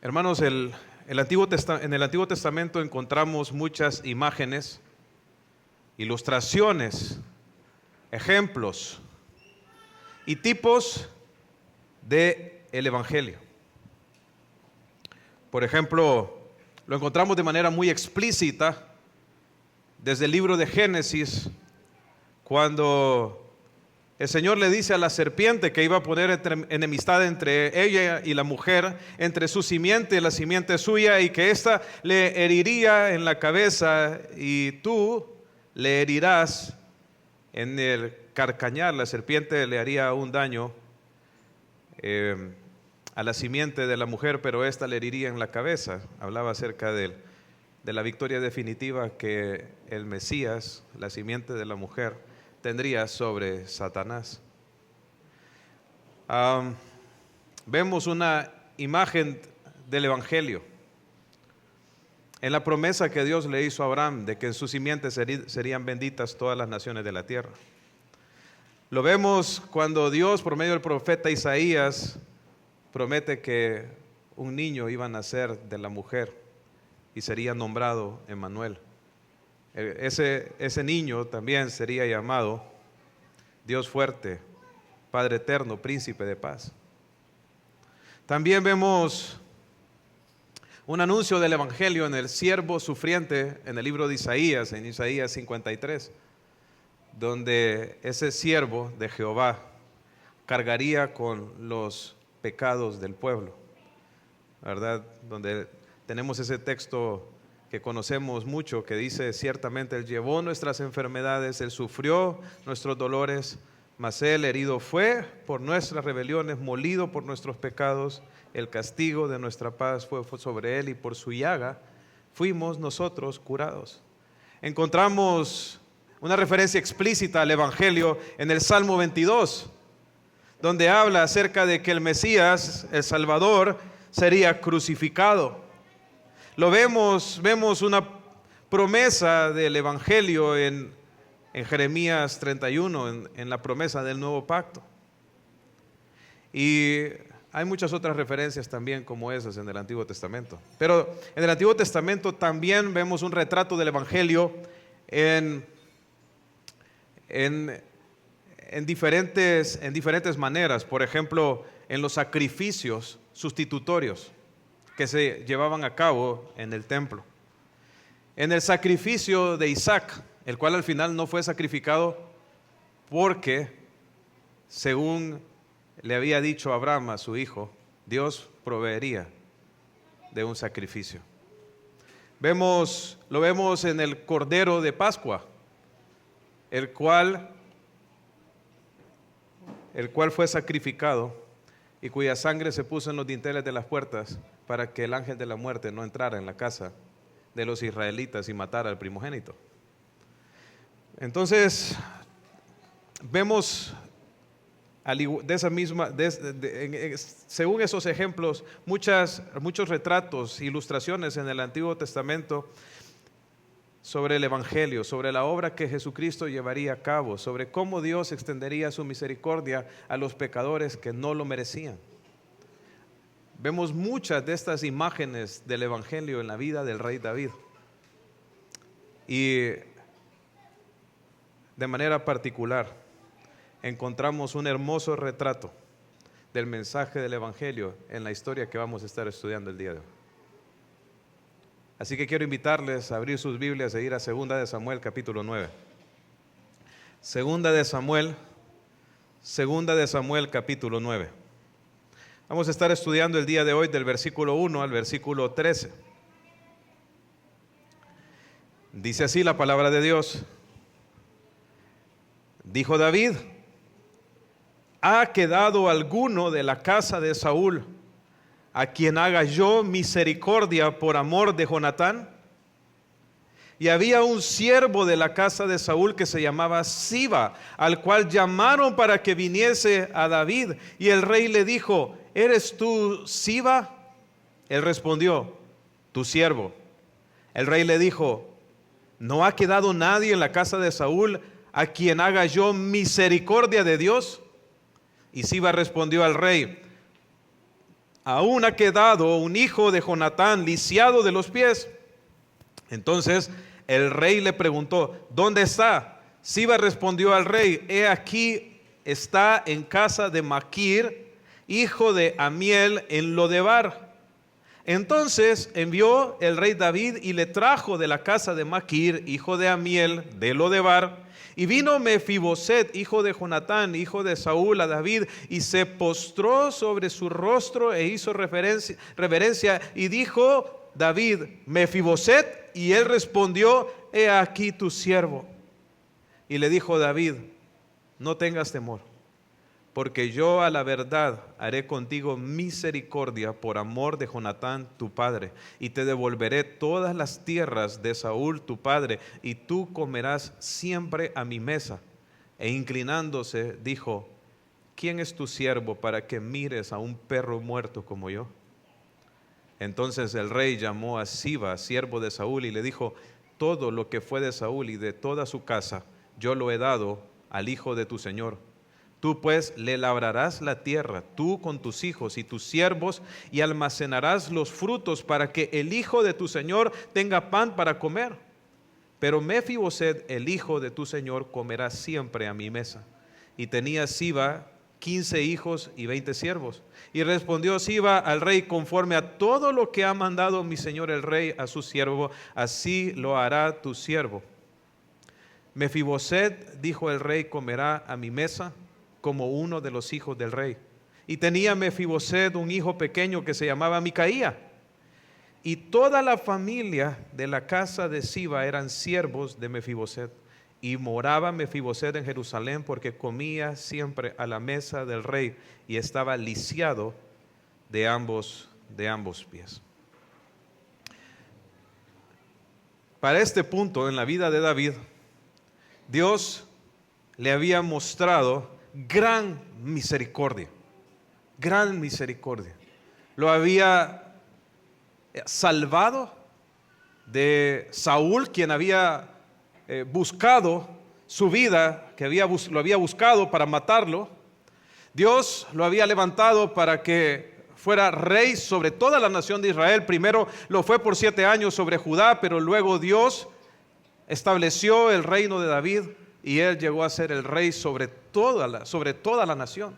Hermanos, en el Antiguo Testamento encontramos muchas imágenes, ilustraciones, ejemplos y tipos del Evangelio. Por ejemplo, lo encontramos de manera muy explícita desde el libro de Génesis, cuando el Señor le dice a la serpiente que iba a poner enemistad entre ella y la mujer, entre su simiente y la simiente suya, y que ésta le heriría en la cabeza y tú le herirás en el carcañar. La serpiente le haría un daño a la simiente de la mujer, pero ésta le heriría en la cabeza. Hablaba acerca de la victoria definitiva que el Mesías, la simiente de la mujer, tendría sobre Satanás. Vemos una imagen del Evangelio en la promesa que Dios le hizo a Abraham de que en su simiente serían benditas todas las naciones de la tierra. Lo vemos cuando Dios, por medio del profeta Isaías, promete que un niño iba a nacer de la mujer y sería nombrado Emmanuel. Ese niño también sería llamado Dios fuerte, Padre eterno, Príncipe de paz. También vemos un anuncio del Evangelio en el siervo sufriente en el libro de Isaías, en Isaías 53, donde ese siervo de Jehová cargaría con los pecados del pueblo, ¿verdad? Donde tenemos ese texto que conocemos mucho, que dice: ciertamente Él llevó nuestras enfermedades, Él sufrió nuestros dolores, mas Él herido fue por nuestras rebeliones, molido por nuestros pecados, el castigo de nuestra paz fue sobre Él, y por su llaga fuimos nosotros curados. Encontramos una referencia explícita al Evangelio en el Salmo 22, donde habla acerca de que el Mesías, el Salvador, sería crucificado. Vemos una promesa del Evangelio en Jeremías 31, en la promesa del nuevo pacto. Y hay muchas otras referencias también como esas en el Antiguo Testamento. Pero en el Antiguo Testamento también vemos un retrato del Evangelio en diferentes maneras. Por ejemplo, en los sacrificios sustitutorios que se llevaban a cabo en el templo. En el sacrificio de Isaac, el cual al final no fue sacrificado porque, según le había dicho Abraham a su hijo, Dios proveería de un sacrificio. Lo vemos en el Cordero de Pascua, el cual fue sacrificado y cuya sangre se puso en los dinteles de las puertas para que el ángel de la muerte no entrara en la casa de los israelitas y matara al primogénito. Entonces, vemos según esos ejemplos, muchos retratos, ilustraciones en el Antiguo Testamento sobre el Evangelio, sobre la obra que Jesucristo llevaría a cabo, sobre cómo Dios extendería su misericordia a los pecadores que no lo merecían. Vemos muchas de estas imágenes del Evangelio en la vida del rey David. Y de manera particular encontramos un hermoso retrato del mensaje del Evangelio en la historia que vamos a estar estudiando el día de hoy. Así que quiero invitarles a abrir sus Biblias e ir a 2 de Samuel capítulo 9. 2 de Samuel capítulo 9. Vamos a estar estudiando el día de hoy del versículo 1 al versículo 13. Dice así la palabra de Dios. Dijo David: ¿ha quedado alguno de la casa de Saúl a quien haga yo misericordia por amor de Jonatán? Y había un siervo de la casa de Saúl que se llamaba Siba, al cual llamaron para que viniese a David. Y el rey le dijo: ¿eres tú Siba? Él respondió: tu siervo. El rey le dijo: ¿no ha quedado nadie en la casa de Saúl a quien haga yo misericordia de Dios? Y Siba respondió al rey: aún ha quedado un hijo de Jonatán lisiado de los pies. Entonces el rey le preguntó: ¿dónde está? Siba respondió al rey: he aquí, está en casa de Maquir, hijo de Amiel, en Lodebar. Entonces envió el rey David y le trajo de la casa de Maquir, hijo de Amiel, de Lodebar. Y vino Mefiboset, hijo de Jonatán, hijo de Saúl, a David, y se postró sobre su rostro e hizo reverencia, y dijo David: Mefiboset. Y él respondió: he aquí tu siervo. Y le dijo David: no tengas temor, porque yo a la verdad haré contigo misericordia por amor de Jonatán tu padre, y te devolveré todas las tierras de Saúl tu padre, y tú comerás siempre a mi mesa. E inclinándose dijo: ¿quién es tu siervo para que mires a un perro muerto como yo? Entonces el rey llamó a Siba, siervo de Saúl, y le dijo: todo lo que fue de Saúl y de toda su casa yo lo he dado al hijo de tu señor. Tú pues le labrarás la tierra, tú con tus hijos y tus siervos, y almacenarás los frutos para que el hijo de tu señor tenga pan para comer. Pero Mefiboset, el hijo de tu señor, comerá siempre a mi mesa. Y tenía Siba 15 hijos y 20 siervos. Y respondió Siba al rey: conforme a todo lo que ha mandado mi señor el rey a su siervo, así lo hará tu siervo. Mefiboset, dijo el rey, comerá a mi mesa como uno de los hijos del rey. Y tenía Mefiboset un hijo pequeño que se llamaba Micaía. Y toda la familia de la casa de Siba eran siervos de Mefiboset. Y moraba Mefiboset en Jerusalén, porque comía siempre a la mesa del rey y estaba lisiado de ambos pies. Para este punto en la vida de David, Dios le había mostrado gran misericordia, gran misericordia. Lo había salvado de Saúl, quien había buscado su vida, lo había buscado para matarlo. Dios lo había levantado para que fuera rey sobre toda la nación de Israel. Primero lo fue por 7 años sobre Judá, pero luego Dios estableció el reino de David y él llegó a ser el rey sobre toda la nación.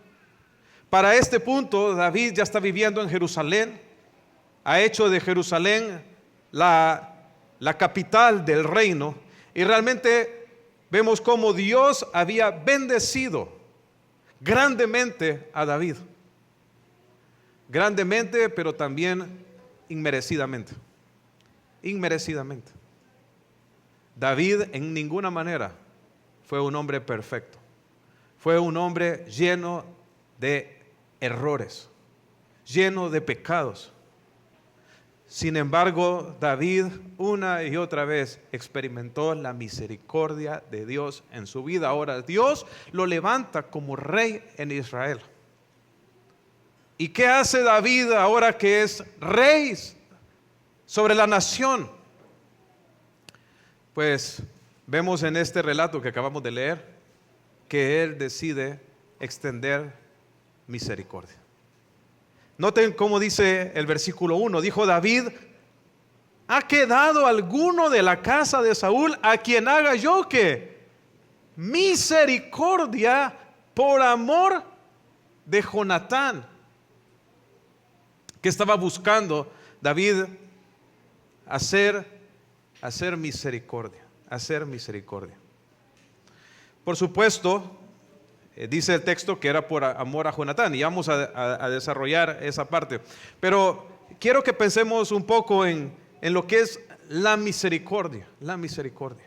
Para este punto, David ya está viviendo en Jerusalén, ha hecho de Jerusalén la capital del reino, y realmente vemos cómo Dios había bendecido grandemente a David. Grandemente, pero también inmerecidamente. Inmerecidamente. David en ninguna manera fue un hombre perfecto. Fue un hombre lleno de errores, lleno de pecados. Sin embargo, David una y otra vez experimentó la misericordia de Dios en su vida. Ahora Dios lo levanta como rey en Israel. ¿Y qué hace David ahora que es rey sobre la nación? Pues vemos en este relato que acabamos de leer que él decide extender misericordia. Noten cómo dice el versículo 1. Dijo David: ¿ha quedado alguno de la casa de Saúl a quien haga yo que misericordia por amor de Jonatán? Que estaba buscando David hacer misericordia, hacer misericordia. Por supuesto, dice el texto que era por amor a Jonatán, y vamos a desarrollar esa parte. Pero quiero que pensemos un poco en lo que es la misericordia, la misericordia.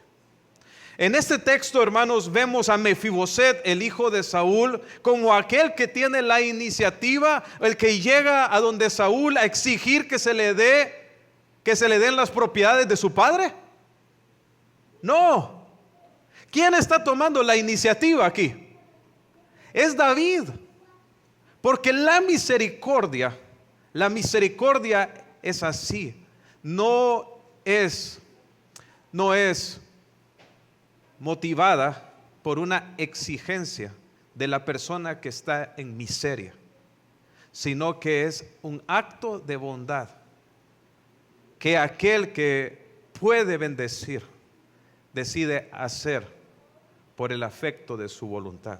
En este texto, hermanos, vemos a Mefiboset, el hijo de Saúl, como aquel que tiene la iniciativa, el que llega a donde Saúl a exigir que se le den las propiedades de su padre. No. ¿Quién está tomando la iniciativa aquí? Es David. Porque la misericordia es así. No es motivada por una exigencia de la persona que está en miseria. sino que es un acto de bondad que aquel que puede bendecir decide hacer por el afecto de su voluntad.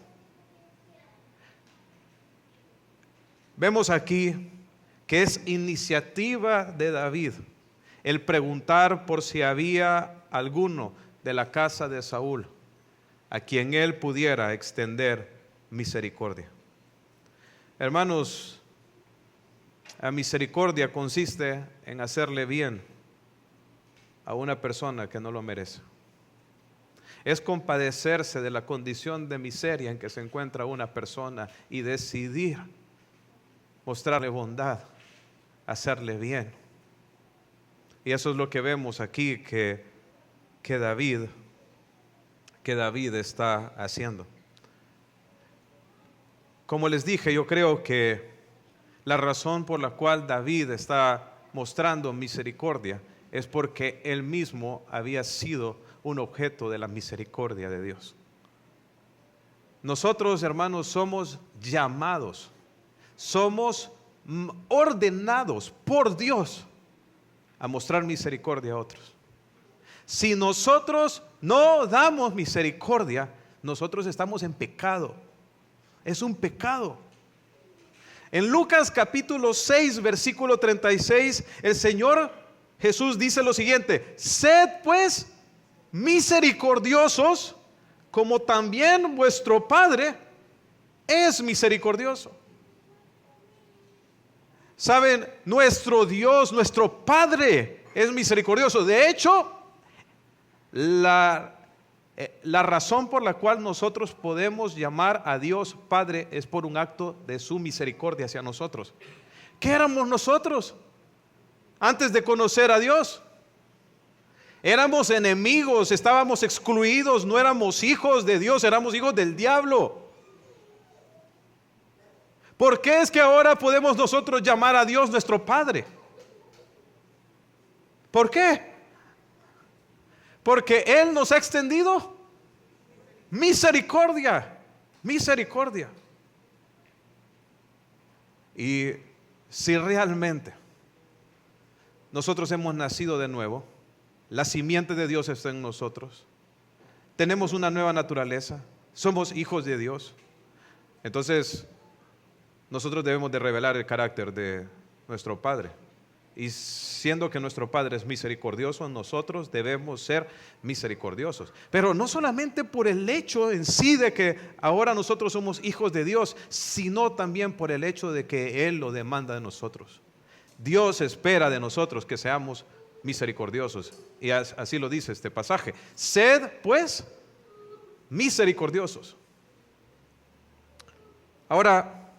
Vemos aquí que es iniciativa de David el preguntar por si había alguno de la casa de Saúl a quien él pudiera extender misericordia. Hermanos, la misericordia consiste en hacerle bien a una persona que no lo merece. Es compadecerse de la condición de miseria en que se encuentra una persona y decidir mostrarle bondad, hacerle bien. Y eso es lo que vemos aquí que David está haciendo. Como les dije, yo creo que la razón por la cual David está mostrando misericordia es porque él mismo había sido un objeto de la misericordia de Dios. Nosotros, hermanos, somos llamados, somos ordenados por Dios a mostrar misericordia a otros. Si nosotros no damos misericordia, nosotros estamos en pecado. Es un pecado. En Lucas capítulo 6, versículo 36, el Señor Jesús dice lo siguiente: sed pues misericordiosos, como también vuestro Padre es misericordioso. Saben, nuestro Dios, nuestro Padre es misericordioso. De hecho, la razón por la cual nosotros podemos llamar a Dios Padre es por un acto de su misericordia hacia nosotros. ¿Qué éramos nosotros antes de conocer a Dios? Éramos enemigos, estábamos excluidos, no éramos hijos de Dios, éramos hijos del diablo. ¿Por qué es que ahora podemos nosotros llamar a Dios nuestro Padre? ¿Por qué? Porque Él nos ha extendido misericordia, misericordia. Y si realmente nosotros hemos nacido de nuevo, la simiente de Dios está en nosotros, tenemos una nueva naturaleza, somos hijos de Dios, entonces nosotros debemos de revelar el carácter de nuestro Padre. Y siendo que nuestro Padre es misericordioso, nosotros debemos ser misericordiosos. Pero no solamente por el hecho en sí de que ahora nosotros somos hijos de Dios, sino también por el hecho de que Él lo demanda de nosotros. Dios espera de nosotros que seamos misericordiosos. Y así lo dice este pasaje. Sed pues misericordiosos. Ahora,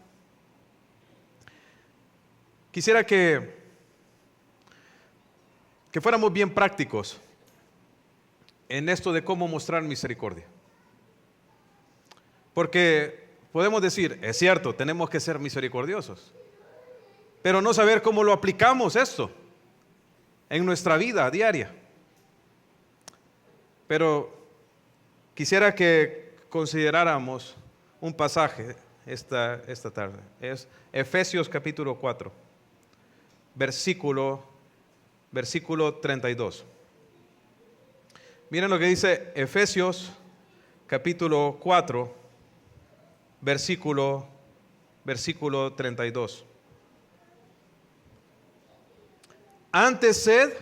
quisiera que fuéramos bien prácticos en esto de cómo mostrar misericordia. Porque podemos decir, es cierto, tenemos que ser misericordiosos, pero no saber cómo lo aplicamos esto en nuestra vida diaria. Pero quisiera que consideráramos un pasaje esta tarde. Es Efesios capítulo 4, versículo 32. Miren lo que dice Efesios capítulo 4, versículo 32. Antes sed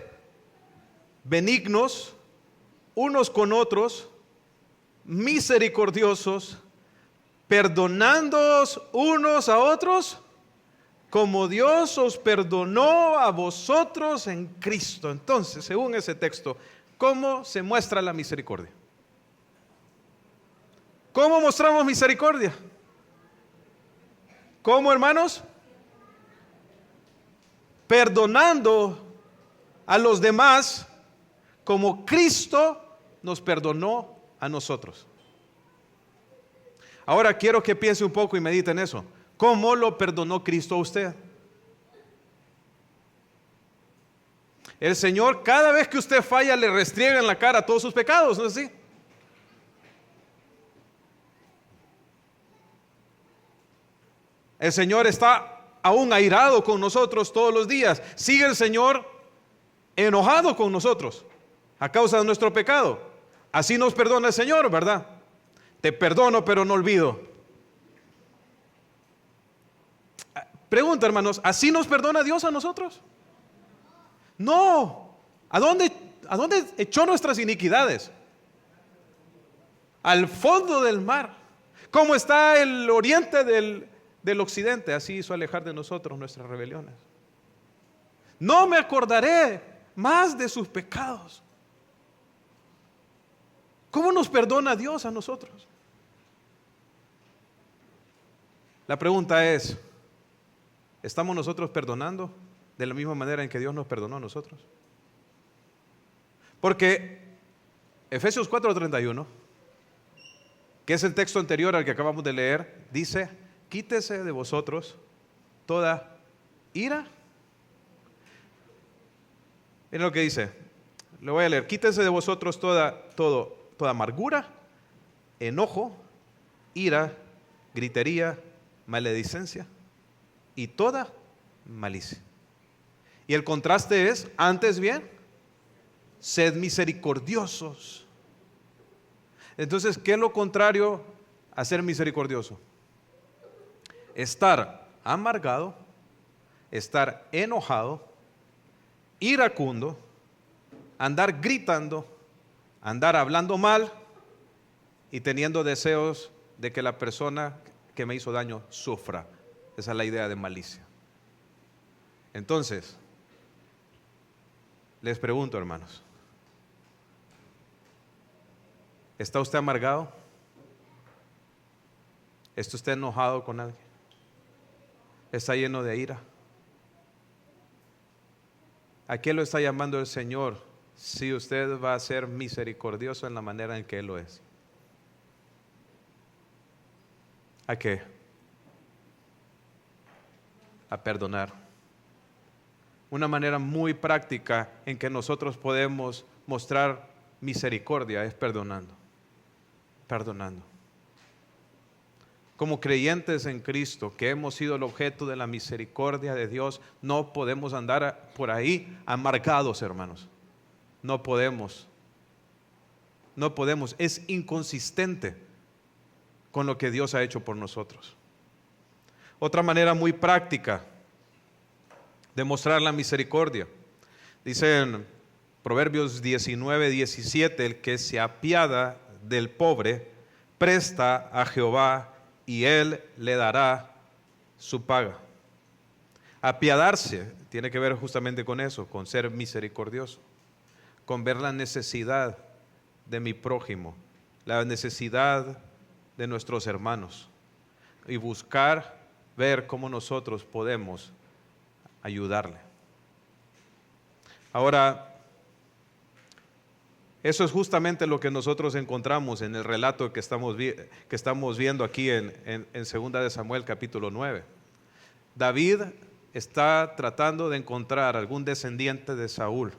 benignos unos con otros, misericordiosos, perdonándoos unos a otros, como Dios os perdonó a vosotros en Cristo. Entonces, según ese texto, ¿cómo se muestra la misericordia? ¿Cómo mostramos misericordia? ¿Cómo, hermanos? Perdonando a los demás como Cristo nos perdonó a nosotros. Ahora quiero que piense un poco y medite en eso. ¿Cómo lo perdonó Cristo a usted? El Señor, cada vez que usted falla, le restriega en la cara todos sus pecados, ¿no es así? El Señor está aún airado con nosotros todos los días. Sigue el Señor enojado con nosotros a causa de nuestro pecado. Así nos perdona el Señor, ¿verdad? Te perdono, pero no olvido. Pregunta, hermanos, ¿así nos perdona Dios a nosotros? No. ¿A dónde echó nuestras iniquidades? Al fondo del mar. ¿Cómo está el oriente del occidente? Así hizo alejar de nosotros nuestras rebeliones. No me acordaré más de sus pecados. ¿Cómo nos perdona Dios a nosotros? La pregunta es, ¿estamos nosotros perdonando de la misma manera en que Dios nos perdonó a nosotros? Porque Efesios 4:31, que es el texto anterior al que acabamos de leer, dice: quítese de vosotros toda ira. Miren lo que dice, lo voy a leer: quítese de vosotros toda amargura, enojo, ira, gritería, maledicencia y toda malicia. Y el contraste es, antes bien, sed misericordiosos. Entonces, ¿qué es lo contrario a ser misericordioso? Estar amargado, estar enojado, iracundo, andar gritando, andar hablando mal y teniendo deseos de que la persona que me hizo daño sufra. Esa es la idea de malicia. Entonces, les pregunto, hermanos, ¿está usted amargado? ¿Está usted enojado con alguien? ¿Está lleno de ira? ¿A qué lo está llamando el Señor si usted va a ser misericordioso en la manera en que Él lo es? ¿A qué? A perdonar. Una manera muy práctica en que nosotros podemos mostrar misericordia es perdonando. Perdonando. Como creyentes en Cristo, que hemos sido el objeto de la misericordia de Dios, no podemos andar por ahí amargados, hermanos. No podemos. No podemos. Es inconsistente con lo que Dios ha hecho por nosotros. Otra manera muy práctica de mostrar la misericordia, dice en Proverbios 19:17, el que se apiada del pobre, presta a Jehová y Él le dará su paga. Apiadarse tiene que ver justamente con eso, con ser misericordioso, con ver la necesidad de mi prójimo, la necesidad de nuestros hermanos y buscar ver cómo nosotros podemos ayudarle. Ahora, eso es justamente lo que nosotros encontramos en el relato que estamos viendo aquí en 2 de Samuel capítulo 9. David está tratando de encontrar algún descendiente de Saúl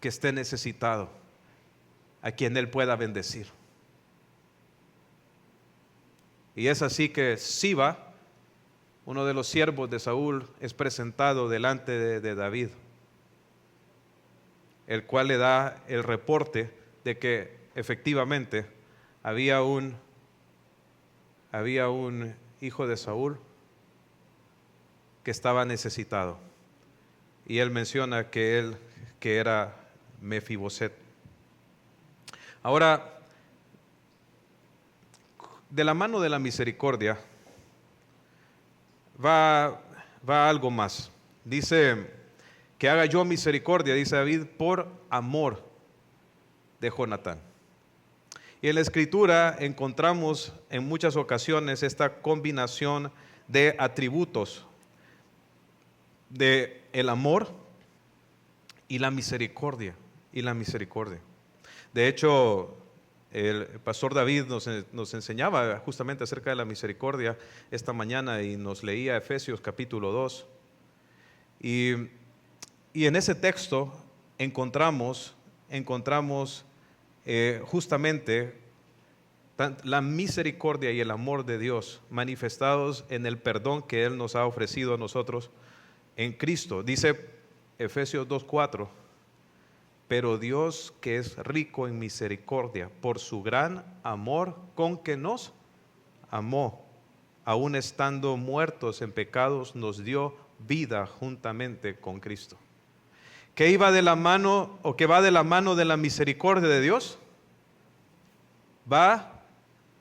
que esté necesitado, a quien él pueda bendecir. Y es así que Siba, uno de los siervos de Saúl, es presentado delante de David, el cual le da el reporte de que efectivamente había un hijo de Saúl que estaba necesitado. Y él menciona que era Mefiboset. Ahora, de la mano de la misericordia va algo más. Dice que haga yo misericordia, dice David, por amor de Jonatán. Y en la Escritura encontramos en muchas ocasiones esta combinación de atributos de el amor y la misericordia. De hecho, el pastor David nos enseñaba justamente acerca de la misericordia esta mañana y nos leía Efesios capítulo 2. Y en ese texto encontramos justamente La misericordia y el amor de Dios manifestados en el perdón que Él nos ha ofrecido a nosotros en Cristo. Dice Efesios 2:4, pero Dios, que es rico en misericordia, por su gran amor con que nos amó, aun estando muertos en pecados, nos dio vida juntamente con Cristo. ¿Qué iba de la mano o que va de la mano de la misericordia de Dios? Va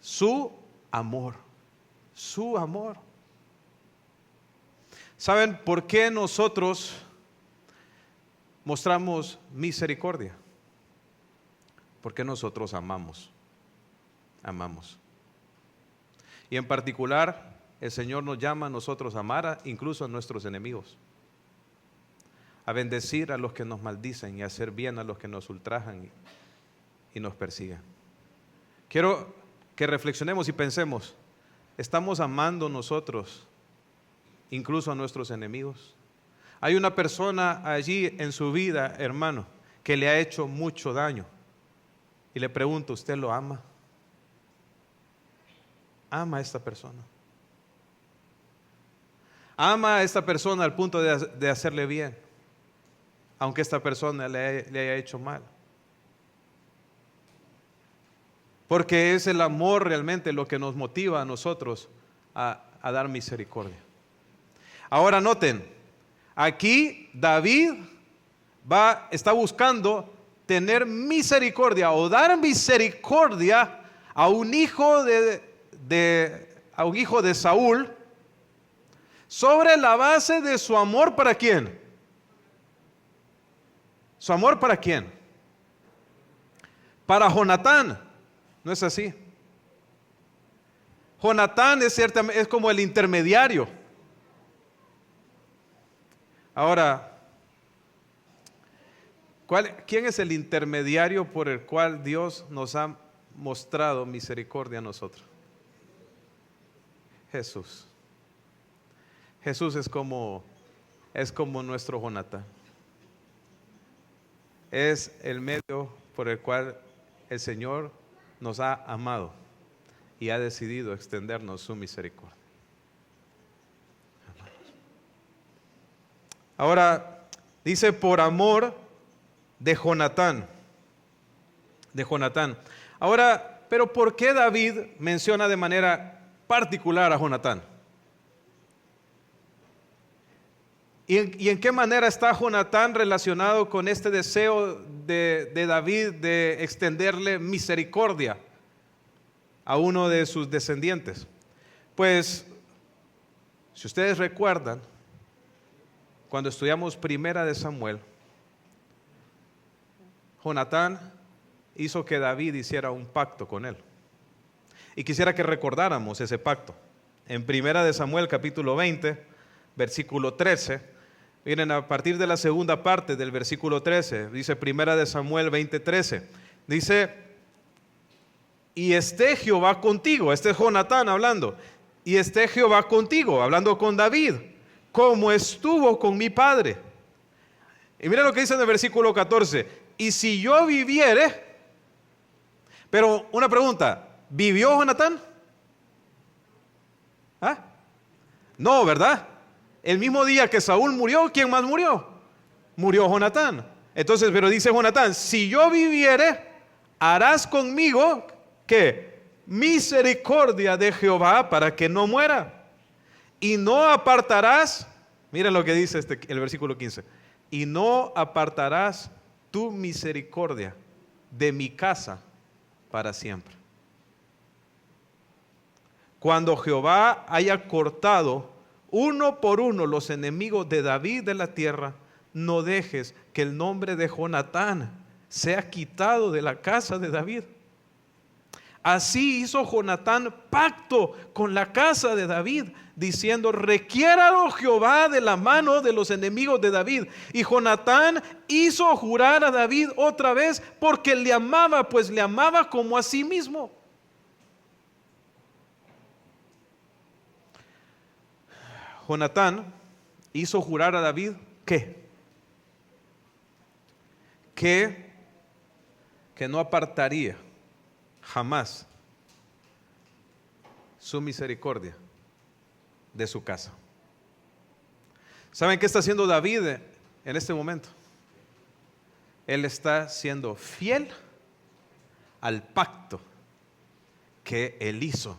su amor, su amor. ¿Saben por qué nosotros mostramos misericordia? Porque nosotros amamos. Y en particular, el Señor nos llama a nosotros a amar incluso a nuestros enemigos, a bendecir a los que nos maldicen y a hacer bien a los que nos ultrajan y nos persiguen. Quiero que reflexionemos y pensemos, ¿estamos amando nosotros incluso a nuestros enemigos? Hay una persona allí en su vida, hermano, que le ha hecho mucho daño. Y le pregunto, ¿usted lo ama? ¿Ama a esta persona? ¿Ama a esta persona al punto de hacerle bien, aunque esta persona le haya hecho mal? Porque es el amor realmente lo que nos motiva a nosotros a dar misericordia. Ahora noten, aquí David está buscando tener misericordia o dar misericordia a un hijo de Saúl, sobre la base de su amor ¿para quién? ¿Su amor para quién? Para Jonatán. ¿No es así? Jonatán es como el intermediario. Ahora, ¿quién es el intermediario por el cual Dios nos ha mostrado misericordia a nosotros? Jesús. Jesús es como nuestro Jonatán. Es el medio por el cual el Señor nos ha amado y ha decidido extendernos su misericordia. Ahora, dice por amor de Jonatán. Ahora, pero ¿por qué David menciona de manera particular a Jonatán? ¿Y en qué manera está Jonatán relacionado con este deseo de David de extenderle misericordia a uno de sus descendientes? Pues, si ustedes recuerdan, cuando estudiamos Primera de Samuel, Jonatán hizo que David hiciera un pacto con él. Y quisiera que recordáramos ese pacto. En Primera de Samuel, capítulo 20, versículo 13, miren, a partir de la segunda parte del versículo 13, dice Primera de Samuel 20:13, dice, y esté Jehová contigo, este es Jonatán hablando, y esté Jehová contigo, hablando con David, como estuvo con mi padre. Y miren lo que dice en el versículo 14, y si yo viviere, pero una pregunta, ¿vivió Jonatán? ¿Ah? No, ¿verdad? El mismo día que Saúl murió, ¿quién más murió? Murió Jonatán. Entonces, pero dice Jonatán, si yo viviere, harás conmigo, ¿qué? Misericordia de Jehová para que no muera. Y no apartarás, miren lo que dice el versículo 15, y no apartarás tu misericordia de mi casa para siempre. Cuando Jehová haya cortado uno por uno los enemigos de David de la tierra, no dejes que el nombre de Jonatán sea quitado de la casa de David. Así hizo Jonatán pacto con la casa de David, diciendo, requiéralo Jehová de la mano de los enemigos de David. Y Jonatán hizo jurar a David otra vez porque le amaba, pues le amaba como a sí mismo. Jonatán hizo jurar a David, ¿qué? Que no apartaría jamás su misericordia de su casa. ¿Saben qué está haciendo David en este momento? Él está siendo fiel al pacto que él hizo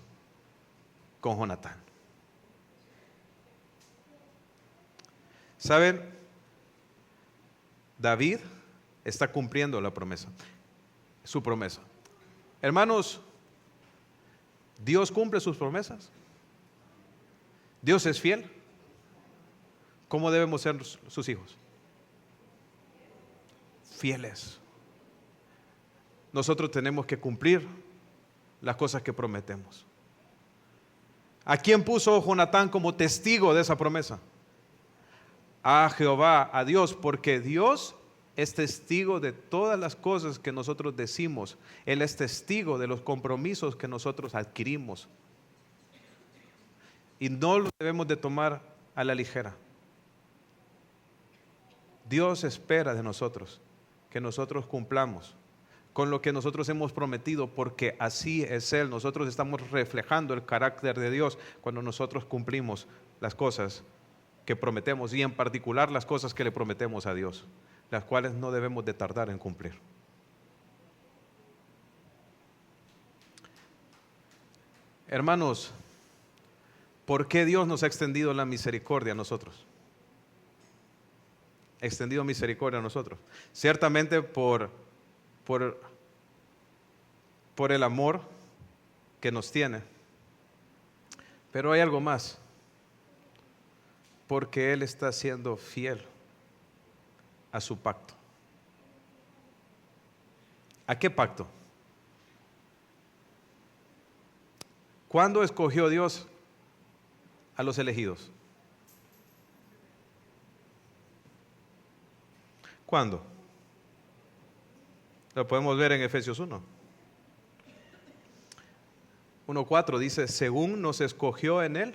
con Jonatán. ¿Saben? David está cumpliendo la promesa, su promesa. Hermanos, Dios cumple sus promesas. Dios es fiel. ¿Cómo debemos ser sus hijos? Fieles. Nosotros tenemos que cumplir las cosas que prometemos. ¿A quién puso Jonatán como testigo de esa promesa? A Jehová, a Dios, porque Dios es testigo de todas las cosas que nosotros decimos. Él es testigo de los compromisos que nosotros adquirimos. Y no los debemos de tomar a la ligera. Dios espera de nosotros que nosotros cumplamos con lo que nosotros hemos prometido, porque así es Él. Nosotros estamos reflejando el carácter de Dios cuando nosotros cumplimos las cosas que prometemos, y en particular las cosas que le prometemos a Dios, las cuales no debemos de tardar en cumplir. Hermanos, ¿por qué Dios nos ha extendido la misericordia a nosotros? Extendido misericordia a nosotros. Ciertamente por el amor que nos tiene. Pero hay algo más. Porque Él está siendo fiel a su pacto. ¿A qué pacto? ¿Cuándo escogió Dios a los elegidos? ¿Cuándo? Lo podemos ver en Efesios 1. 1:4 dice, según nos escogió en Él.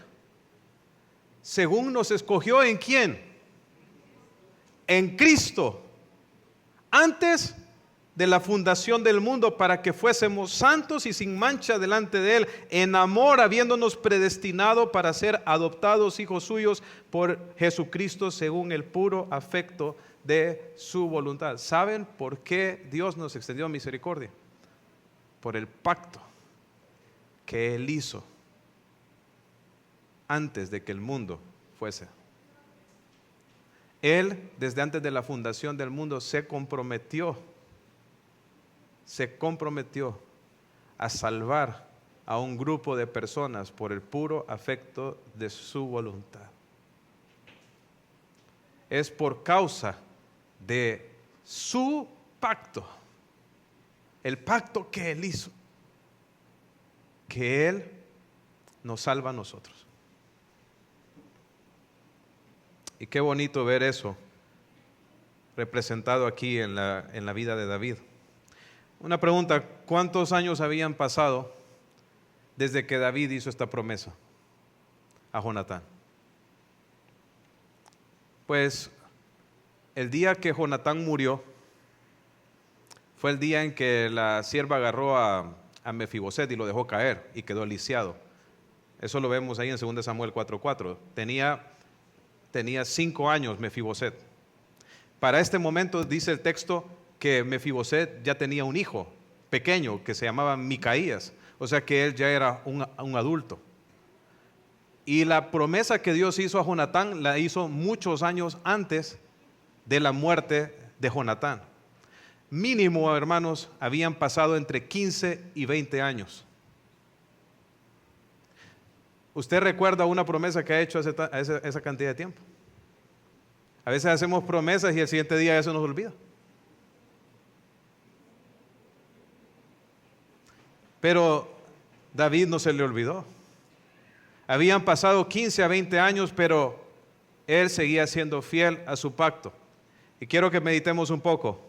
¿Según nos escogió en quién? En Cristo. Antes de la fundación del mundo, para que fuésemos santos y sin mancha delante de Él, en amor, habiéndonos predestinado para ser adoptados hijos suyos por Jesucristo, según el puro afecto de su voluntad. ¿Saben por qué Dios nos extendió misericordia? Por el pacto que Él hizo antes de que el mundo fuese. Él, desde antes de la fundación del mundo, se comprometió a salvar a un grupo de personas por el puro afecto de su voluntad. Es por causa de su pacto, el pacto que Él hizo, que Él nos salva a nosotros. Y qué bonito ver eso representado aquí en la vida de David. Una pregunta, ¿cuántos años habían pasado desde que David hizo esta promesa a Jonatán? Pues el día que Jonatán murió fue el día en que la sierva agarró a Mefiboset y lo dejó caer y quedó lisiado. Eso lo vemos ahí en 2 Samuel 4:4. Tenía 5 años Mefiboset. Para este momento dice el texto que Mefiboset ya tenía un hijo pequeño que se llamaba Micaías, o sea que él ya era un adulto. Y la promesa que Dios hizo a Jonatán la hizo muchos años antes de la muerte de Jonatán. Mínimo, hermanos, habían pasado entre 15 y 20 años. ¿Usted recuerda una promesa que ha hecho esa cantidad de tiempo? A veces hacemos promesas y el siguiente día eso nos olvida. Pero David no se le olvidó. Habían pasado 15 a 20 años, pero él seguía siendo fiel a su pacto. Y quiero que meditemos un poco.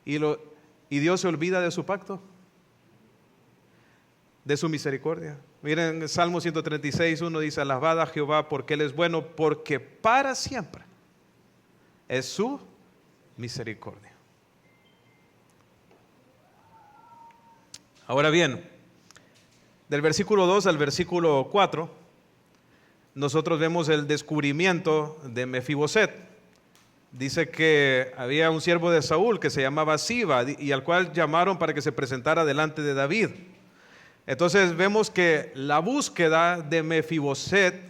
¿Y Dios se olvida de su pacto? De su misericordia. Miren, Salmo 136:1 dice, alabad a Jehová porque Él es bueno, porque para siempre es su misericordia. Ahora bien, Del versículo 2 al versículo 4, nosotros vemos el descubrimiento de Mefiboset. Dice que había un siervo de Saúl que se llamaba Siba y al cual llamaron para que se presentara delante de David. Entonces vemos que la búsqueda de Mefiboset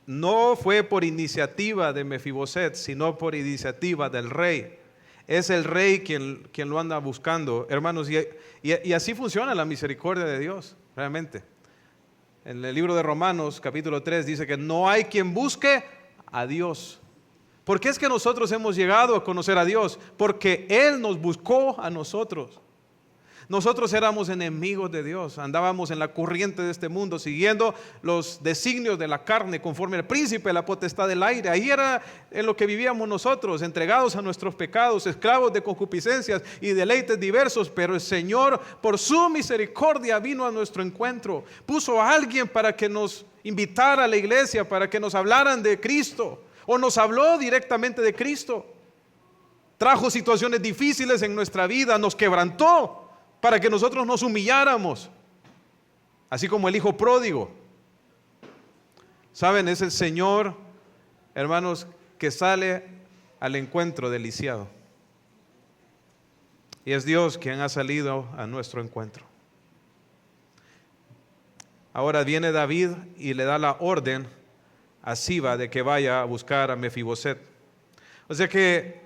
no fue por iniciativa de Mefiboset, sino por iniciativa del rey. Es el rey quien lo anda buscando, hermanos, y así funciona la misericordia de Dios, realmente. En el libro de Romanos, capítulo 3, dice que no hay quien busque a Dios. ¿Por qué es que nosotros hemos llegado a conocer a Dios? Porque Él nos buscó a nosotros. Nosotros éramos enemigos de Dios, andábamos en la corriente de este mundo, siguiendo los designios de la carne, conforme al príncipe de la potestad del aire. Ahí era en lo que vivíamos nosotros, entregados a nuestros pecados, esclavos de concupiscencias y deleites diversos. Pero el Señor, por su misericordia, vino a nuestro encuentro. Puso a alguien para que nos invitara a la iglesia, para que nos hablaran de Cristo, o nos habló directamente de Cristo. Trajo situaciones difíciles en nuestra vida, nos quebrantó, para que nosotros nos humilláramos, así como el hijo pródigo. Saben, es el Señor, hermanos, que sale al encuentro del lisiado. Y es Dios quien ha salido a nuestro encuentro. Ahora viene David y le da la orden a Siba de que vaya a buscar a Mefiboset. O sea que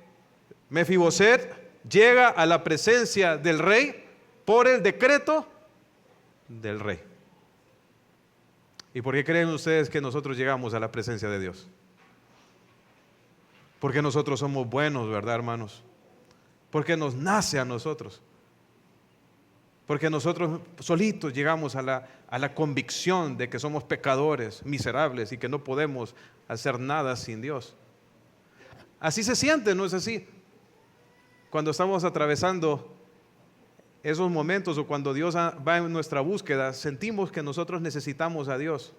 Mefiboset llega a la presencia del rey por el decreto del rey. ¿Y por qué creen ustedes que nosotros llegamos a la presencia de Dios? Porque nosotros somos buenos, ¿verdad, hermanos? Porque nos nace a nosotros. Porque nosotros solitos llegamos a la convicción de que somos pecadores, miserables y que no podemos hacer nada sin Dios. Así se siente, ¿no es así? Cuando estamos atravesando esos momentos o cuando Dios va en nuestra búsqueda, sentimos que nosotros necesitamos a Dios.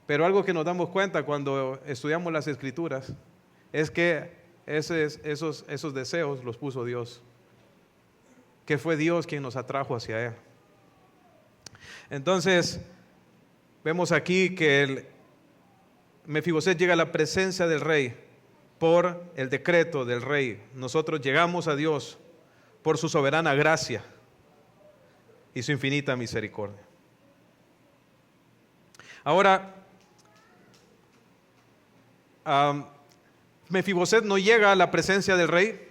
Pero algo que nos damos cuenta cuando estudiamos las Escrituras es que esos deseos los puso Dios, que fue Dios quien nos atrajo hacia Él. Entonces, vemos aquí que Mefiboset llega a la presencia del rey por el decreto del rey. Nosotros llegamos a Dios por su soberana gracia y su infinita misericordia. Ahora, Mefiboset no llega a la presencia del rey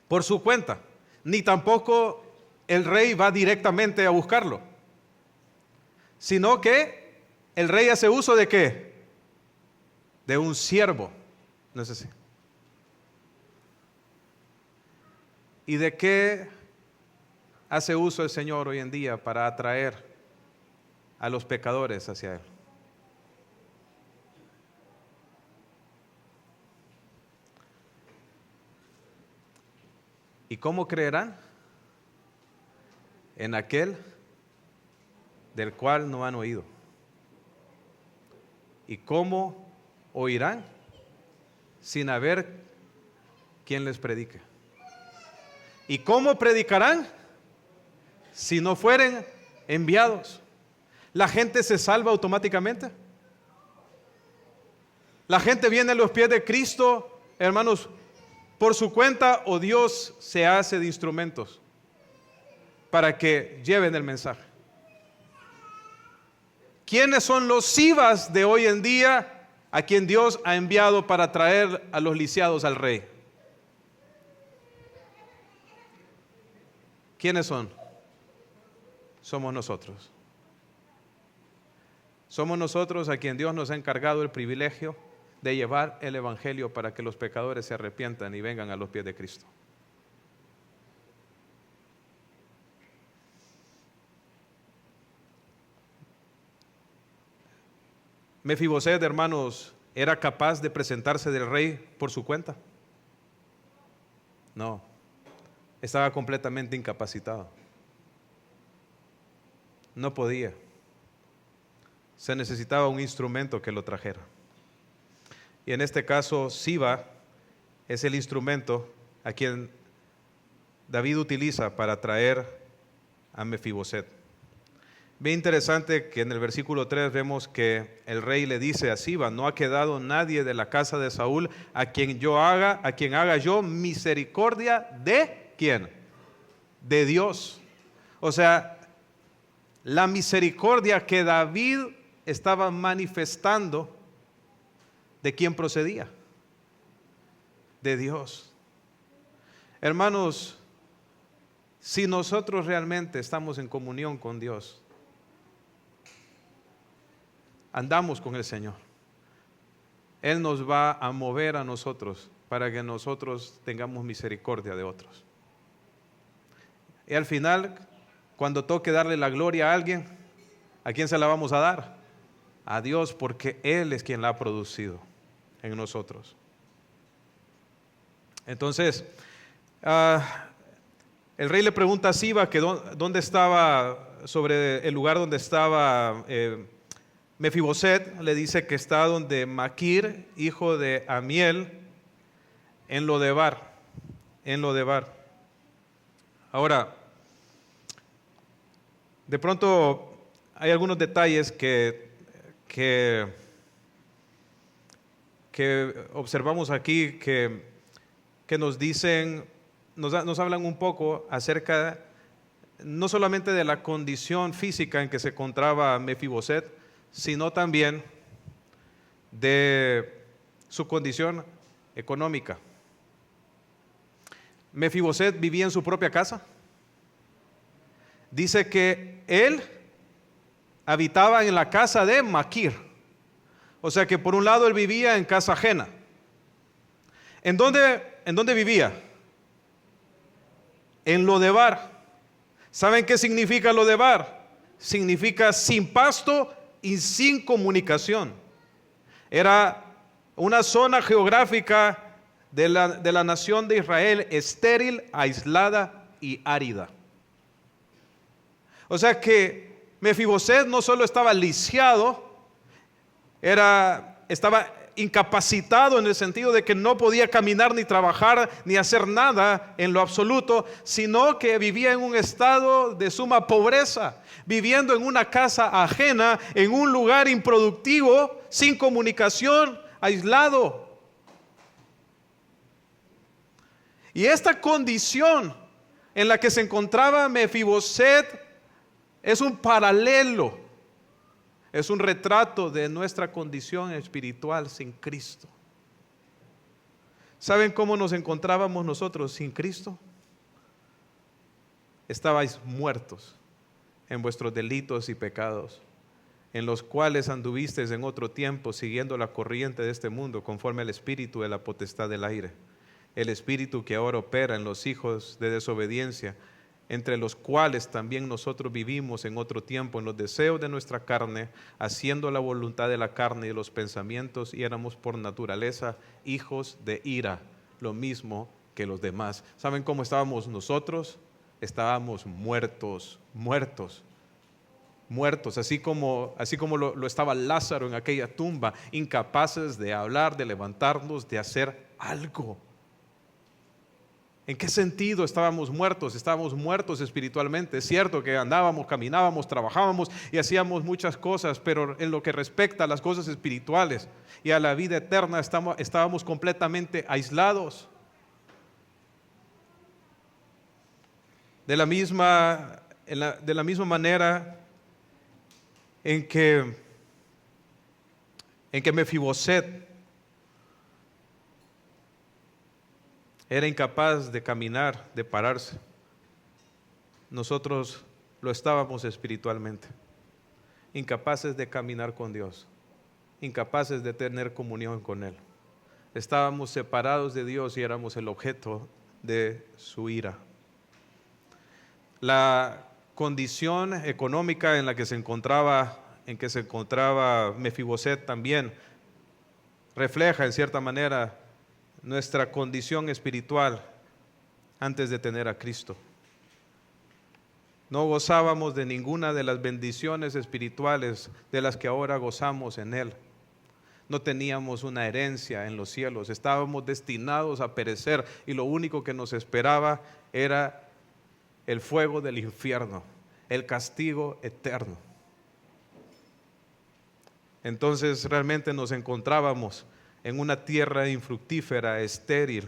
por su cuenta, ni tampoco el rey va directamente a buscarlo, sino que el rey hace uso ¿de qué? De un siervo, no es así. ¿Y de qué hace uso el Señor hoy en día para atraer a los pecadores hacia Él? ¿Y cómo creerán? En aquel del cual no han oído. ¿Y cómo oirán? Sin haber quien les predique. ¿Y cómo predicarán? Si no fueren enviados. ¿La gente se salva automáticamente? ¿La gente viene a los pies de Cristo, hermanos, por su cuenta, o Dios se hace de instrumentos para que lleven el mensaje? ¿Quiénes son los Sibas de hoy en día a quien Dios ha enviado para traer a los lisiados al rey? ¿Quiénes son? Somos nosotros. Somos nosotros a quien Dios nos ha encargado el privilegio de llevar el evangelio para que los pecadores se arrepientan y vengan a los pies de Cristo. Mefiboset, hermanos, ¿era capaz de presentarse del rey por su cuenta? No, estaba completamente incapacitado. No podía. Se necesitaba un instrumento que lo trajera. Y en este caso, Siba es el instrumento a quien David utiliza para traer a Mefiboset. Bien interesante que en el versículo 3 vemos que el rey le dice a Siba: no ha quedado nadie de la casa de Saúl a quien haga yo misericordia de ¿quién? De Dios. O sea, la misericordia que David estaba manifestando, ¿de quién procedía? De Dios. Hermanos, si nosotros realmente estamos en comunión con Dios, andamos con el Señor, Él nos va a mover a nosotros para que nosotros tengamos misericordia de otros. Y al final, cuando toque darle la gloria a alguien, ¿a quién se la vamos a dar? A Dios, porque Él es quien la ha producido en nosotros. Entonces, el rey le pregunta a Siba que dónde estaba, sobre el lugar donde estaba Mefiboset. Le dice que está donde Maquir, hijo de Amiel, en Lodebar. Ahora, de pronto hay algunos detalles que observamos aquí que nos dicen, nos hablan un poco acerca no solamente de la condición física en que se encontraba Mefiboset, sino también de su condición económica. Mefiboset vivía en su propia casa. Dice que él habitaba en la casa de Maquir. O sea que por un lado él vivía en casa ajena. ¿En dónde vivía? En Lodebar. ¿Saben qué significa Lodebar? Significa sin pasto y sin comunicación. Era una zona geográfica de la nación de Israel, estéril, aislada y árida. O sea que Mefiboset no solo estaba lisiado, estaba incapacitado en el sentido de que no podía caminar ni trabajar ni hacer nada en lo absoluto, sino que vivía en un estado de suma pobreza, viviendo en una casa ajena, en un lugar improductivo, sin comunicación, aislado. Y esta condición en la que se encontraba Mefiboset es un paralelo, es un retrato de nuestra condición espiritual sin Cristo. ¿Saben cómo nos encontrábamos nosotros sin Cristo? Estabais muertos en vuestros delitos y pecados, en los cuales anduvisteis en otro tiempo siguiendo la corriente de este mundo, conforme al espíritu de la potestad del aire, el espíritu que ahora opera en los hijos de desobediencia, entre los cuales también nosotros vivimos en otro tiempo en los deseos de nuestra carne, haciendo la voluntad de la carne y de los pensamientos, y éramos por naturaleza hijos de ira, lo mismo que los demás. ¿Saben cómo estábamos nosotros? Estábamos muertos, así como lo estaba Lázaro en aquella tumba, incapaces de hablar, de levantarnos, de hacer algo. ¿En qué sentido estábamos muertos? Estábamos muertos espiritualmente. Es cierto que andábamos, caminábamos, trabajábamos y hacíamos muchas cosas, pero en lo que respecta a las cosas espirituales y a la vida eterna estábamos completamente aislados. De la misma manera en que Mefiboset era incapaz de caminar, de pararse, nosotros lo estábamos espiritualmente, incapaces de caminar con Dios, incapaces de tener comunión con Él. Estábamos separados de Dios y éramos el objeto de su ira. La condición económica en la que se encontraba Mefiboset también refleja en cierta manera nuestra condición espiritual antes de tener a Cristo. No gozábamos de ninguna de las bendiciones espirituales de las que ahora gozamos en Él. No teníamos una herencia en los cielos, estábamos destinados a perecer y lo único que nos esperaba era el fuego del infierno, el castigo eterno. Entonces realmente nos encontrábamos en una tierra infructífera, estéril,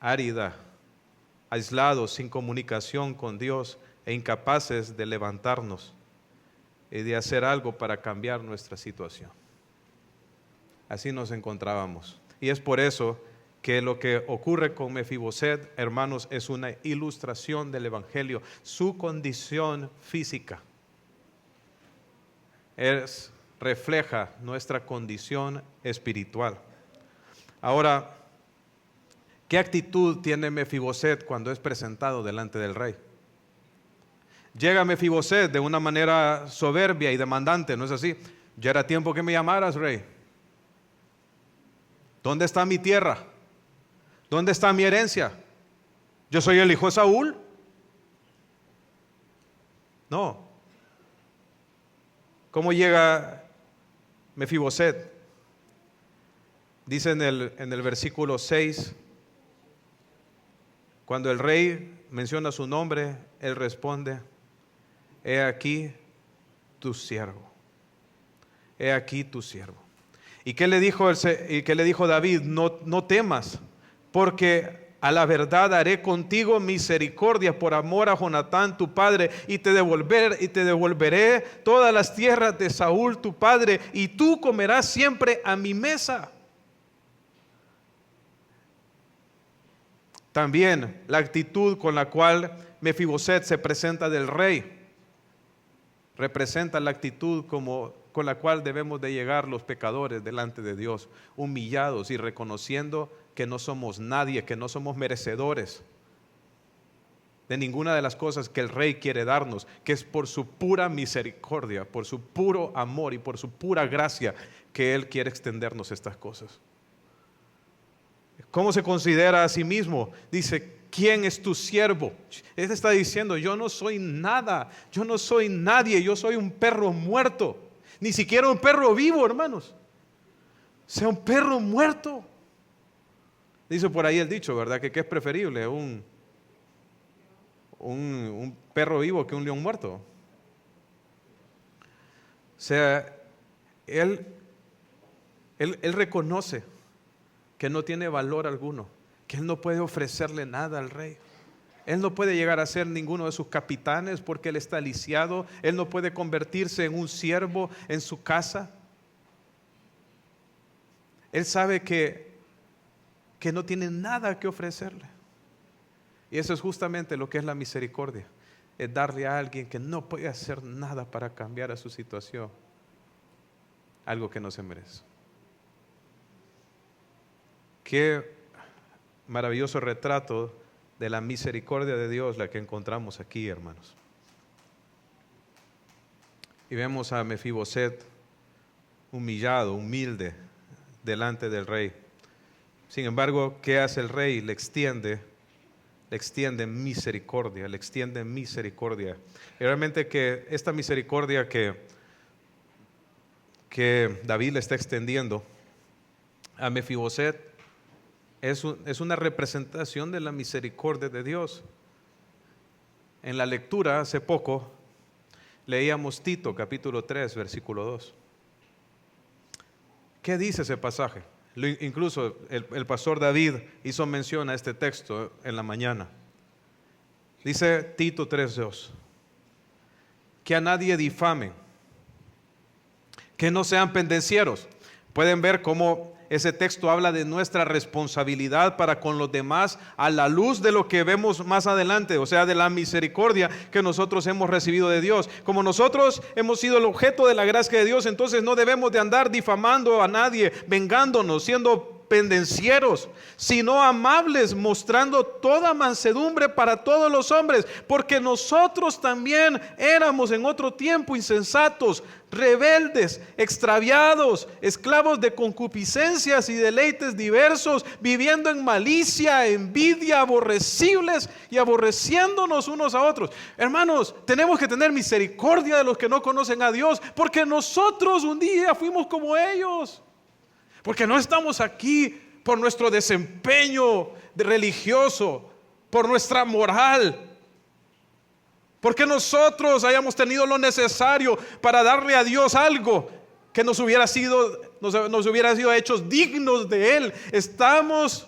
árida, aislados, sin comunicación con Dios e incapaces de levantarnos y de hacer algo para cambiar nuestra situación. Así nos encontrábamos. Y es por eso que lo que ocurre con Mefiboset, hermanos, es una ilustración del Evangelio. Su condición física refleja nuestra condición espiritual. Ahora, ¿qué actitud tiene Mefiboset cuando es presentado delante del rey? Llega Mefiboset de una manera soberbia y demandante, ¿no es así? Ya era tiempo que me llamaras, rey. ¿Dónde está mi tierra? ¿Dónde está mi herencia? ¿Yo soy el hijo de Saúl? No. ¿Cómo llega Mefiboset? Dice en el versículo 6, cuando el rey menciona su nombre, él responde: he aquí tu siervo. He aquí tu siervo. ¿Y qué le dijo David? No temas, porque a la verdad haré contigo misericordia por amor a Jonatán tu padre, y te devolveré todas las tierras de Saúl tu padre, y tú comerás siempre a mi mesa. También la actitud con la cual Mefiboset se presenta del rey representa la actitud con la cual debemos de llegar los pecadores delante de Dios, humillados y reconociendo que no somos nadie, que no somos merecedores de ninguna de las cosas que el rey quiere darnos, que es por su pura misericordia, por su puro amor y por su pura gracia que él quiere extendernos estas cosas. ¿Cómo se considera a sí mismo? Dice: ¿quién es tu siervo? Él está diciendo: yo no soy nada, yo no soy nadie, yo soy un perro muerto. Ni siquiera un perro vivo, hermanos. Sea un perro muerto. Dice por ahí el dicho, ¿verdad? Que es preferible un perro vivo que un león muerto. O sea, él reconoce que no tiene valor alguno, que él no puede ofrecerle nada al rey. Él no puede llegar a ser ninguno de sus capitanes porque él está lisiado. Él no puede convertirse en un siervo en su casa. Él sabe que no tiene nada que ofrecerle. Y eso es justamente lo que es la misericordia. Es darle a alguien que no puede hacer nada para cambiar a su situación algo que no se merece. Qué maravilloso retrato de la misericordia de Dios la que encontramos aquí, hermanos. Y vemos a Mefiboset humillado, humilde delante del rey. Sin embargo, ¿qué hace el rey? Le extiende misericordia, le extiende misericordia. Y realmente que esta misericordia que David le está extendiendo a Mefiboset es una representación de la misericordia de Dios. En la lectura hace poco leíamos Tito capítulo 3 versículo 2. ¿Qué dice ese pasaje? Incluso el pastor David hizo mención a este texto en la mañana. Dice Tito 3:2: que a nadie difamen, que no sean pendencieros. Pueden ver cómo ese texto habla de nuestra responsabilidad para con los demás a la luz de lo que vemos más adelante, o sea, de la misericordia que nosotros hemos recibido de Dios. Como nosotros hemos sido el objeto de la gracia de Dios, entonces no debemos de andar difamando a nadie, vengándonos, siendo pendencieros, sino amables, mostrando toda mansedumbre para todos los hombres, porque nosotros también éramos en otro tiempo insensatos, rebeldes, extraviados, esclavos de concupiscencias y deleites diversos, viviendo en malicia, envidia, aborrecibles y aborreciéndonos unos a otros. Hermanos, tenemos que tener misericordia de los que no conocen a Dios, porque nosotros un día fuimos como ellos. Porque no estamos aquí por nuestro desempeño religioso, por nuestra moral, porque nosotros hayamos tenido lo necesario para darle a Dios algo. que nos hubiera sido hechos dignos de Él. Estamos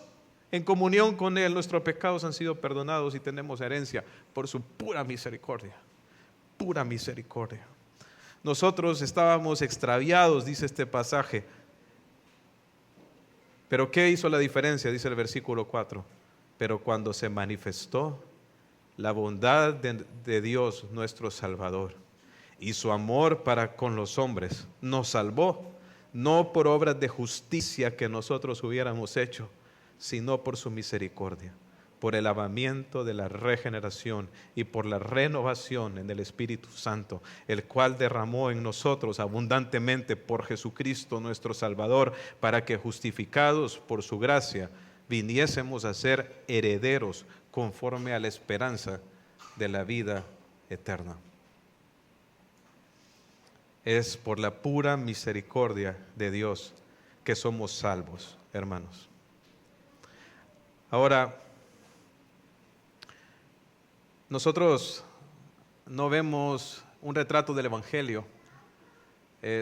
en comunión con Él, nuestros pecados han sido perdonados y tenemos herencia por su pura misericordia. Pura misericordia. Nosotros estábamos extraviados, dice este pasaje. Pero ¿qué hizo la diferencia? Dice el versículo 4. Pero cuando se manifestó la bondad de Dios nuestro Salvador y su amor para con los hombres, nos salvó, no por obras de justicia que nosotros hubiéramos hecho, sino por su misericordia, por el lavamiento de la regeneración y por la renovación en el Espíritu Santo, el cual derramó en nosotros abundantemente por Jesucristo nuestro Salvador, para que justificados por su gracia viniésemos a ser herederos conforme a la esperanza de la vida eterna. Es por la pura misericordia de Dios que somos salvos, hermanos. Ahora, nosotros no vemos un retrato del Evangelio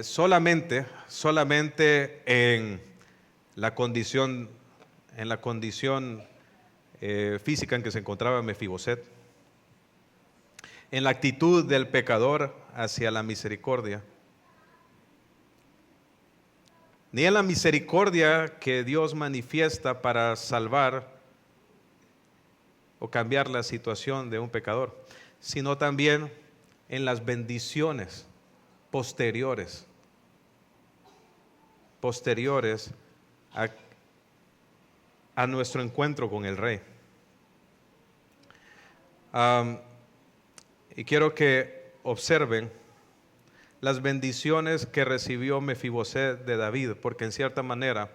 solamente en la condición física en que se encontraba Mefiboset, en la actitud del pecador hacia la misericordia, ni en la misericordia que Dios manifiesta para salvar o cambiar la situación de un pecador, sino también en las bendiciones posteriores a nuestro encuentro con el Rey. Y quiero que observen las bendiciones que recibió Mefiboset de David, porque en cierta manera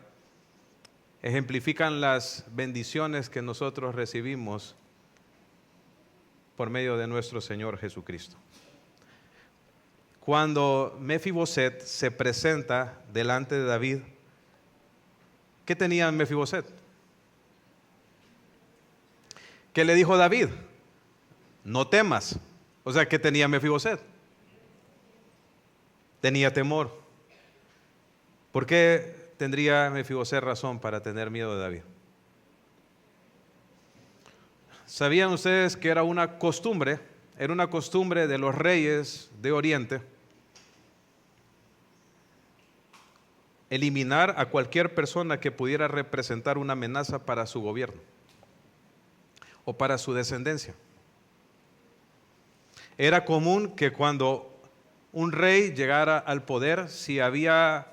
ejemplifican las bendiciones que nosotros recibimos por medio de nuestro Señor Jesucristo. Cuando Mefiboset se presenta delante de David, ¿qué tenía Mefiboset? ¿Qué le dijo David? No temas. O sea, ¿qué tenía Mefiboset? Tenía temor. ¿Por qué tendría Mefiboset razón para tener miedo de David? ¿Sabían ustedes que era una costumbre de los reyes de Oriente eliminar a cualquier persona que pudiera representar una amenaza para su gobierno o para su descendencia? Era común que cuando un rey llegara al poder, si había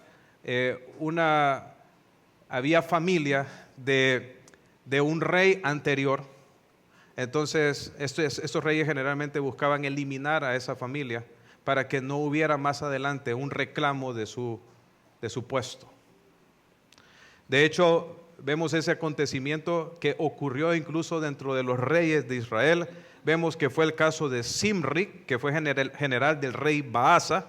familia de un rey anterior, entonces estos reyes generalmente buscaban eliminar a esa familia para que no hubiera más adelante un reclamo de su puesto. De hecho, vemos ese acontecimiento que ocurrió incluso dentro de los reyes de Israel. Vemos que fue el caso de Zimri, que fue general del rey Baasa.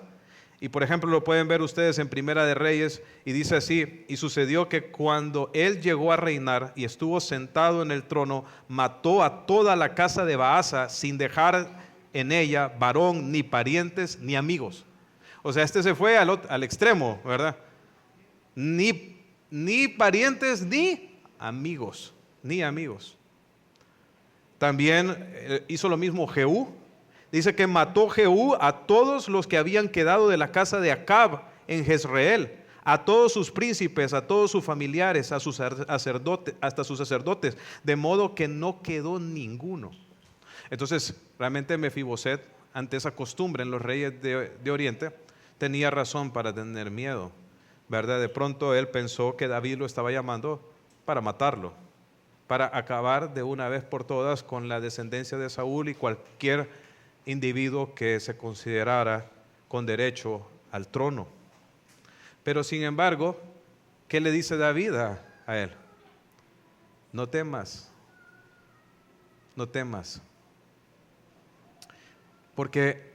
Y por ejemplo lo pueden ver ustedes en Primera de Reyes, y dice así: y sucedió que cuando él llegó a reinar y estuvo sentado en el trono, mató a toda la casa de Baasa sin dejar en ella varón, ni parientes, ni amigos. O sea, este se fue al extremo, ¿verdad? Ni parientes, ni amigos. También hizo lo mismo Jehú. Dice que mató Jehú a todos los que habían quedado de la casa de Acab en Jezreel, a todos sus príncipes, a todos sus familiares, a sus sacerdotes, hasta sus sacerdotes, de modo que no quedó ninguno. Entonces, realmente Mefiboset, ante esa costumbre en los reyes de Oriente, tenía razón para tener miedo, ¿verdad? De pronto él pensó que David lo estaba llamando para matarlo, para acabar de una vez por todas con la descendencia de Saúl y cualquier individuo que se considerara con derecho al trono. Pero sin embargo, ¿qué le dice David a él? No temas, porque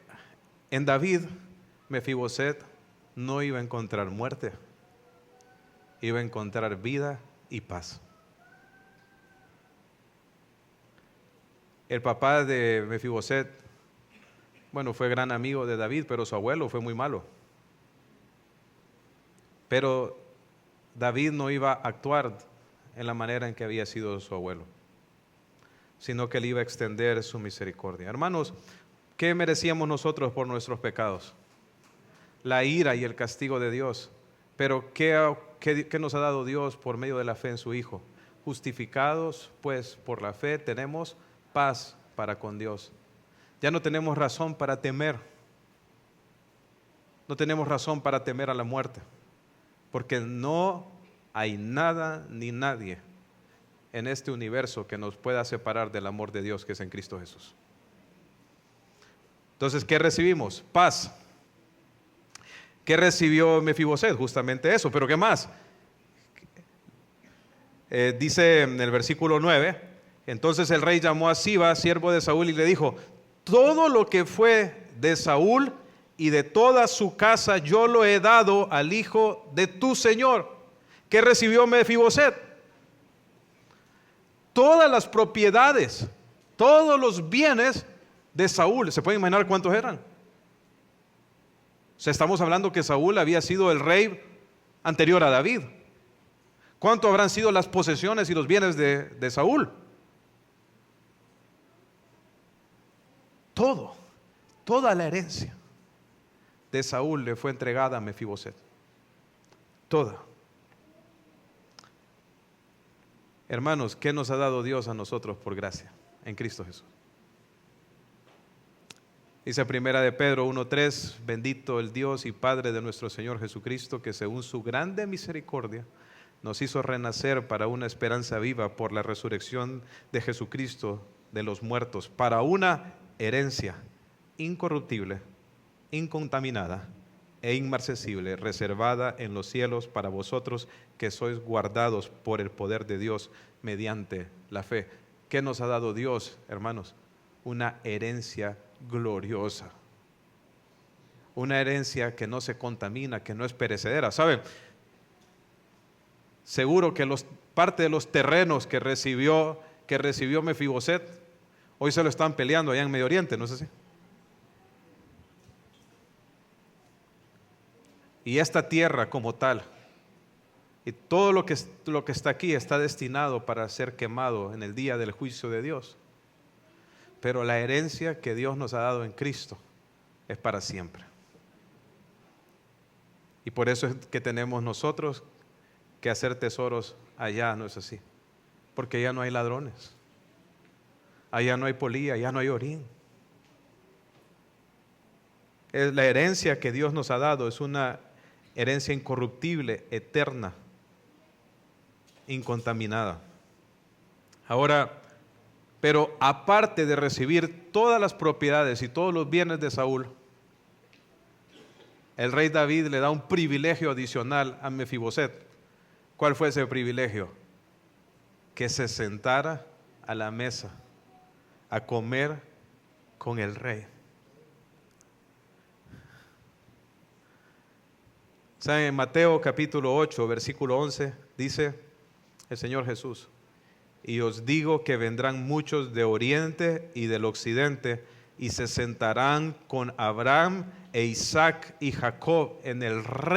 en David Mefiboset no iba a encontrar muerte, iba a encontrar vida y paz. El papá de Mefiboset, bueno, fue gran amigo de David, pero su abuelo fue muy malo. Pero David no iba a actuar en la manera en que había sido su abuelo, sino que él iba a extender su misericordia. Hermanos, ¿qué merecíamos nosotros por nuestros pecados? La ira y el castigo de Dios. Pero ¿qué nos ha dado Dios por medio de la fe en su Hijo? Justificados, pues, por la fe tenemos paz para con Dios. Ya no tenemos razón para temer. No tenemos razón para temer a la muerte, porque no hay nada ni nadie en este universo que nos pueda separar del amor de Dios que es en Cristo Jesús. Entonces, ¿qué recibimos? Paz. ¿Qué recibió Mefiboset? Justamente eso, pero ¿qué más? Dice en el versículo 9, entonces el rey llamó a Siba, siervo de Saúl, y le dijo: todo lo que fue de Saúl y de toda su casa yo lo he dado al hijo de tu señor. ¿Qué recibió Mefiboset? Todas las propiedades, todos los bienes de Saúl. ¿Se pueden imaginar cuántos eran? O sea, estamos hablando que Saúl había sido el rey anterior a David. ¿Cuánto habrán sido las posesiones y los bienes de Saúl? Toda la herencia de Saúl le fue entregada a Mefiboset. Toda. Hermanos, ¿qué nos ha dado Dios a nosotros por gracia en Cristo Jesús? Dice primera de Pedro 1:3, bendito el Dios y Padre de nuestro Señor Jesucristo, que según su grande misericordia nos hizo renacer para una esperanza viva por la resurrección de Jesucristo de los muertos, para una herencia incorruptible, incontaminada e inmarcesible, reservada en los cielos para vosotros que sois guardados por el poder de Dios mediante la fe. ¿Qué nos ha dado Dios, hermanos? Una herencia gloriosa, una herencia que no se contamina, que no es perecedera. ¿Saben? Seguro que parte de los terrenos que recibió Mefiboset, hoy se lo están peleando allá en Medio Oriente, ¿no es así? Y esta tierra como tal, y todo lo que está aquí está destinado para ser quemado en el día del juicio de Dios. Pero la herencia que Dios nos ha dado en Cristo es para siempre. Y por eso es que tenemos nosotros que hacer tesoros allá, ¿no es así? Porque ya no hay ladrones, allá no hay polía, allá no hay orín. La herencia que Dios nos ha dado es una herencia incorruptible, eterna, incontaminada. Ahora, pero aparte de recibir todas las propiedades y todos los bienes de Saúl, el rey David le da un privilegio adicional a Mefiboset. ¿Cuál fue ese privilegio? Que se sentara a la mesa a comer con el rey. ¿Saben? En Mateo capítulo 8, versículo 11, dice el Señor Jesús: y os digo que vendrán muchos de oriente y del occidente y se sentarán con Abraham e Isaac y Jacob en el reino